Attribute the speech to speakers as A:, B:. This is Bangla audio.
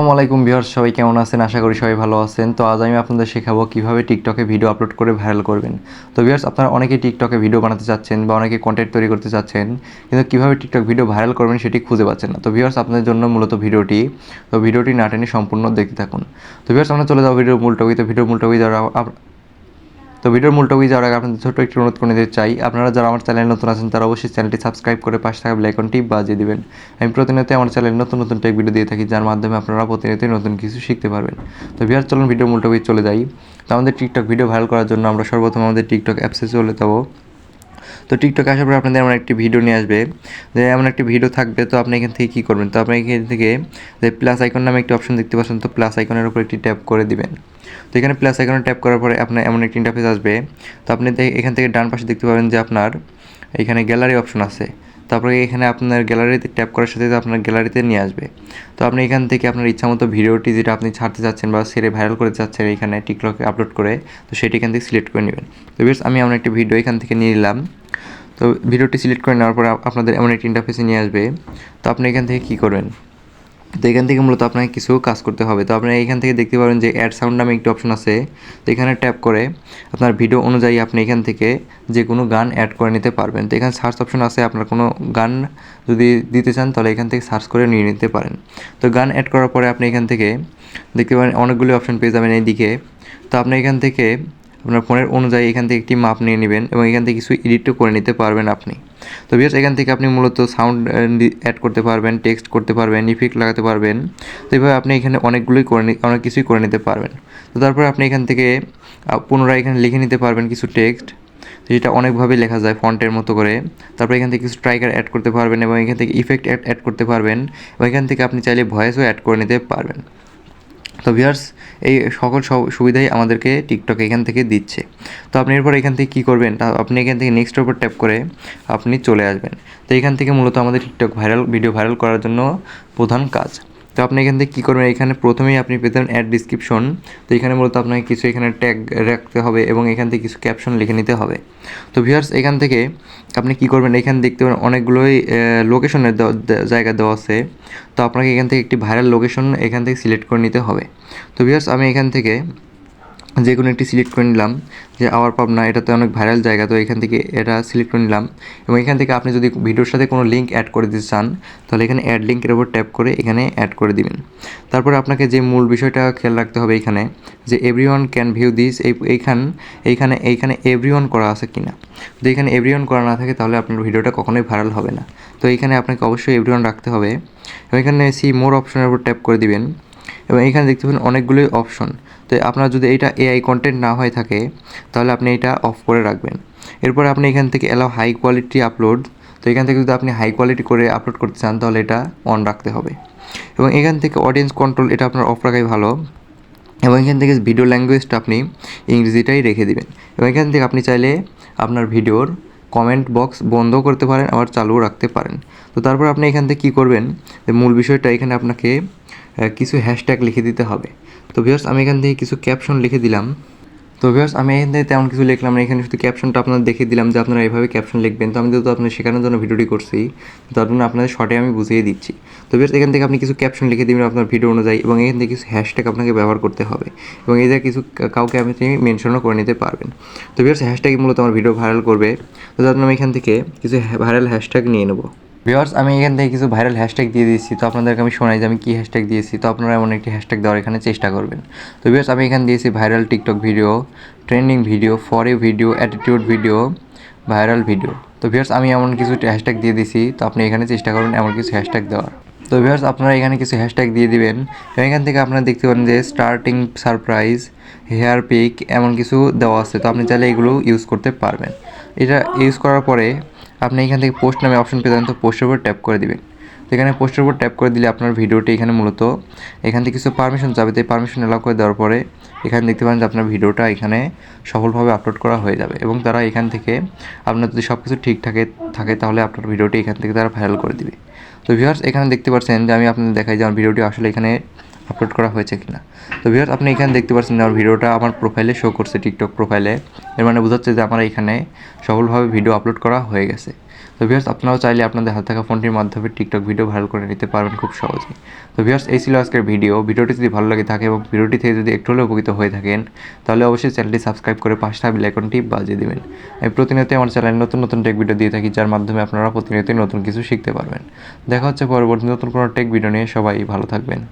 A: আসসালামু আলাইকুম ভিউয়ার্স, সবাই কেমন আছেন? আশা করি সবাই ভালো আছেন। তো আজ আমি আপনাদের শেখাবো কিভাবে টিকটকে ভিডিও আপলোড করে ভাইরাল করবেন। তো ভিউয়ার্স, আপনারা অনেকেই টিকটকে ভিডিও বানাতে চাচ্ছেন বা অনেকে কন্টেন্ট তৈরি করতে চাচ্ছেন, কিন্তু কিভাবে টিকটক ভিডিও ভাইরাল করবেন সেটি খুঁজে পাচ্ছেন না। তো ভিউয়ার্স, আপনাদের জন্য মূলত ভিডিওটি না টেনে সম্পূর্ণ দেখতে থাকুন। তো ভিউয়ার্স, আমরা চলে যাবো ভিডিওর মূল টপিকে। ভিডিওর মূল টপিকে যাওয়ার আগে আপনাদের ছোট্ট একটি অনুরোধ করে নিতে চাই, আপনারা যারা আমার চ্যানেলে নতুন আছেন তারা অবশ্যই চ্যানেলটি সাবস্ক্রাইব করে পাশে থাকা বেল আইকনটি বাজিয়ে দিবেন। আমি প্রতিনিয়ত আমার চ্যানেলে নতুন নতুন টেক ভিডিও দিয়ে থাকি, যার মাধ্যমে আপনারা প্রতিনিয়তই নতুন কিছু শিখতে পারবেন। তো ভিউয়ার্স, চলুন ভিডিওর মূল টপিকে চলে যাই। তো আমাদের টিকটক ভিডিও ভাইরাল করার জন্য আমরা সর্বপ্রথম আমাদের টিকটক অ্যাপসে চলে যাবো। তো টিকটকে আসার পর আপনাদের এমন একটি ভিডিও নিয়ে আসবে, যে এমন একটি ভিডিও থাকবে। তো আপনি এখান থেকে কী করবেন, তো আপনি এখান থেকে যে প্লাস আইকন নামে একটি অপশন দেখতে পাচ্ছেন, তো প্লাস আইকনের উপর একটি ট্যাপ করে দিবেন। তো এখানে প্লাস আইকনে ট্যাপ করার পরে আপনার এমন একটি ইন্টারফেস আসবে। তো আপনি এখান থেকে ডান পাশে দেখতে পাবেন যে আপনার এখানে গ্যালারি অপশন আছে। তারপরে এখানে আপনার গ্যালারিতে ট্যাপ করার সাথে আপনার গ্যালারিতে নিয়ে আসবে। তো আপনি এখান থেকে আপনার ইচ্ছামতো ভিডিওটি যেটা আপনি ছাড়তে চাচ্ছেন বা সেরে ভাইরাল করতে চাচ্ছেন এখানে টিকটকে আপলোড করে, তো সেটি এখান থেকে সিলেক্ট করে নেবেন। তো বেশ, আমি এমন একটি ভিডিও এখান থেকে নিয়ে নিলাম। তো ভিডিওটি সিলেক্ট করে নেওয়ার পর আপনাদের এমন একটি ইন্টারফেসে নিয়ে আসবে। তো আপনি এখান থেকে কী করবেন, তো এখান থেকে মূলত আপনাকে কিছু কাজ করতে হবে। তো আপনি এখান থেকে দেখতে পাবেন যে অ্যাড সাউন্ড নামে একটি অপশন আছে। তো এখানে ট্যাপ করে আপনার ভিডিও অনুযায়ী আপনি এখান থেকে যে কোনো গান অ্যাড করে নিতে পারবেন। তো এখানে সার্চ অপশন আছে, আপনার কোনো গান যদি দিতে চান তাহলে এখান থেকে সার্চ করে নিয়ে নিতে পারেন। তো গান অ্যাড করার পরে আপনি এখান থেকে দেখতে পাবেন অনেকগুলো অপশন পেয়ে যাবেন এইদিকে। তো আপনি এখান থেকে আপনার ফোনের অনুযায়ী এখান থেকে একটি মাপ নিয়ে নেবেন এবং এখান থেকে কিছু এডিটও করে নিতে পারবেন আপনি। তো ভিউয়ার্স, এখান থেকে আপনি মূলত সাউন্ড অ্যাড করতে পারবেন, টেক্সট করতে পারবেন, ইফেক্ট লাগাতে পারবেন। তো এইভাবে আপনি এখানে অনেক কিছুই করে নিতে পারবেন। তো তারপরে আপনি এখান থেকে পুনরায় এখানে লিখে নিতে পারবেন কিছু টেক্সট, যেটা অনেকভাবে লেখা যায় ফন্টের মতো করে। তারপর এখান থেকে কিছু স্ট্রাইকার অ্যাড করতে পারবেন এবং এখান থেকে ইফেক্ট অ্যাড করতে পারবেন এবং এখান থেকে আপনি চাইলে ভয়েসও অ্যাড করে নিতে পারবেন। তো ভিউয়ার্স, এই সকল সুবিধাই আমাদেরকে টিকটক এখান থেকে দিচ্ছে। তো আপনি এরপর এখান থেকে কী করবেন, তা আপনি এখান থেকে নেক্সটের উপর ট্যাপ করে আপনি চলে আসবেন। তো এখান থেকে মূলত আমাদের টিকটক ভিডিও ভাইরাল করার জন্য প্রধান কাজ। তো আপনি এখান থেকে কী করবেন, এখানে প্রথমেই আপনি পেতেন অ্যাড ডিসক্রিপশন। তো এখানে মূলত আপনাকে কিছু এখানে ট্যাগ রাখতে হবে এবং এখান থেকে কিছু ক্যাপশন লিখে নিতে হবে। তো ভিউয়ার্স, এখান থেকে আপনি কী করবেন, এখানে দেখতে পাবেন অনেকগুলোই লোকেশনের জায়গা দেওয়া আছে। তো আপনাকে এখান থেকে একটি ভাইরাল লোকেশন এখান থেকে সিলেক্ট করে নিতে হবে। তো ভিউয়ার্স, আমি এখান থেকে যে কোনো একটি সিলেক্ট করে নিলাম, যে আওয়ার পাবনা, এটা তো অনেক ভাইরাল জায়গা। তো এখান থেকে এটা সিলেক্ট করে নিলাম এবং এখান থেকে আপনি যদি ভিডিওর সাথে কোনো লিঙ্ক অ্যাড করে দিতে চান তাহলে এখানে অ্যাড লিঙ্কের উপর ট্যাপ করে এখানে অ্যাড করে দিবেন। তারপরে আপনাকে যে মূল বিষয়টা খেয়াল রাখতে হবে এখানে, যে এভরিওয়ান ক্যান ভিউ দিস, এইখানে এভরিওয়ান করা আছে কিনা। যদি এখানে এভরিওয়ান করা না থাকে তাহলে আপনার ভিডিওটা কখনোই ভাইরাল হবে না। তো এইখানে আপনাকে অবশ্যই এভরিওয়ান রাখতে হবে এবং এখানে সি মোর অপশনের উপর ট্যাপ করে দিবেন এবং এখানে দেখতে পাবেন অনেকগুলোই অপশন। তো আপনার যদি এটা এআই কন্টেন্ট না হয়ে থাকে তাহলে আপনি এটা অফ করে রাখবেন। এরপরে আপনি এখান থেকে অ্যালাউ হাই কোয়ালিটি আপলোড, তো এখান থেকে যদি আপনি হাই কোয়ালিটি করে আপলোড করতে চান তাহলে এটা অন রাখতে হবে এবং এখান থেকে অডিয়েন্স কন্ট্রোল এটা আপনার অফ রাখাই ভালো এবং এখান থেকে ভিডিও ল্যাঙ্গুয়েজটা আপনি ইংরেজিটাই রেখে দিবেন এবং এখান থেকে আপনি চাইলে আপনার ভিডিওর কমেন্ট বক্স বন্ধ করতে পারেন, আবার চালু রাখতে পারেন। তো তারপর আপনি এখান থেকে কী করবেন, মূল বিষয়টা এখানে আপনাকে কিছু হ্যাশট্যাগ লিখে দিতে হবে। তো ভিউয়ার্স, আমি এখান থেকে কিছু ক্যাপশন লিখে দিলাম। তো ভিউয়ার্স, আমি এখান থেকে তেমন কিছু লিখলাম না, এখানে শুধু ক্যাপশনটা আপনাদের দেখিয়ে দিলাম যে আপনারা এইভাবে ক্যাপশন লিখবেন। তো আমি যেহেতু আপনার শেখানোর জন্য ভিডিওটি করছি, তার জন্য আপনাদের শর্টে আমি বুঝিয়ে দিচ্ছি। তো ভিউয়ার্স, এখান থেকে আপনি কিছু ক্যাপশন লিখে দিবেন আপনার ভিডিও অনুযায়ী এবং এখান থেকে কিছু হ্যাশট্যাগ আপনাকে ব্যবহার করতে হবে এবং এই যে কিছু কাউকে আপনি মেনশনও করে নিতে পারবেন। তো ভিউয়ার্স, হ্যাশট্যাগ মূলত আমার ভিডিও ভাইরাল করবে। তো তার জন্য আমি এখান থেকে কিছু ভাইরাল হ্যাশট্যাগ নিয়ে নেব। ভিউয়ার্স, আমি এখান থেকে কিছু ভাইরাল হ্যাশট্যাগ দিয়ে দিয়েছি। তো আপনাদেরকে আমি শোনাই যে আমি কী হ্যাশট্যাগ দিয়েছি। তো আপনারা এমন একটি হ্যাশট্যাগ দেওয়ার এখানে চেষ্টা করবেন। তো ভিউয়ার্স, আমি এখানে দিয়েছি viral TikTok video, trending video, for a video, attitude video, viral video. তো ভিউয়ার্স, আমি এমন কিছু হ্যাশট্যাগ দিয়ে দিয়েছি। তো আপনি এখানে চেষ্টা করুন এমন কিছু হ্যাশট্যাগ দেওয়ার। তো ভিউয়ার্স, আপনারা এখানে কিছু হ্যাশট্যাগ দিয়ে দিবেন এবং এখান থেকে আপনারা দেখতে পারেন যে স্টার্টিং সারপ্রাইজ, হেয়ার পিক এমন কিছু দেওয়া আছে। তো আপনি চাইলে এগুলো ইউজ করতে পারবেন। এটা ইউজ করার পরে আপনি এখান থেকে পোস্ট নামে অপশন পেয়ে যাবেন। তো পোস্টের উপর ট্যাপ করে দিবেন। তো এখানে পোস্টের উপর ট্যাপ করে দিলে আপনার ভিডিওটি এখানে মূলত এখান থেকে কিছু পারমিশন যাবে। তো এই পারমিশন অ্যালাউ করে দেওয়ার পরে এখানে দেখতে পারেন যে আপনার ভিডিওটা এখানে সফলভাবে আপলোড করা হয়ে যাবে এবং তারা এখান থেকে আপনার যদি সব কিছু ঠিক থাকে তাহলে আপনার ভিডিওটি এখান থেকে তারা ভাইরাল করে দিবে। তো ভিউয়ার্স, এখানে দেখতে পাচ্ছেন যে আমি আপনাদের দেখাই যে আমার ভিডিওটি আসলে এখানে আপলোড করা হয়েছে কিনা। তো ভিউয়ার্স, আপনি এখানে দেখতে পাচ্ছেন যে আমার ভিডিওটা আমার প্রোফাইলে শো করছে, টিকটক প্রোফাইলে। এর মানে বোঝাচ্ছে যে আমার এখানে সফলভাবে ভিডিও আপলোড করা হয়ে গেছে। তো ভিউয়ার্স, আপনারাও চাইলে আপনাদের হাতে থাকা ফোনটির মাধ্যমে টিকটক ভিডিও ভাইরাল করে নিতে পারবেন খুব সহজেই। তো ভিউয়ার্স, এই ছিল আজকের ভিডিওটি যদি ভালো লাগে থাকে এবং ভিডিওটি থেকে যদি একটু হলেও উপকৃত হয়ে থাকেন, তাহলে অবশ্যই চ্যানেলটি সাবস্ক্রাইব করে পাশে থাকা বেল আইকনটি বাজিয়ে দিবেন। আমি প্রতিনিয়তই আমার চ্যানেলে নতুন নতুন টেক ভিডিও দিয়ে থাকি, যার মাধ্যমে আপনারা প্রতিনিয়তই নতুন কিছু শিখতে পারবেন। দেখা হচ্ছে পরবর্তী নতুন কোনো টেক ভিডিও নিয়ে। সবাই ভালো থাকবেন।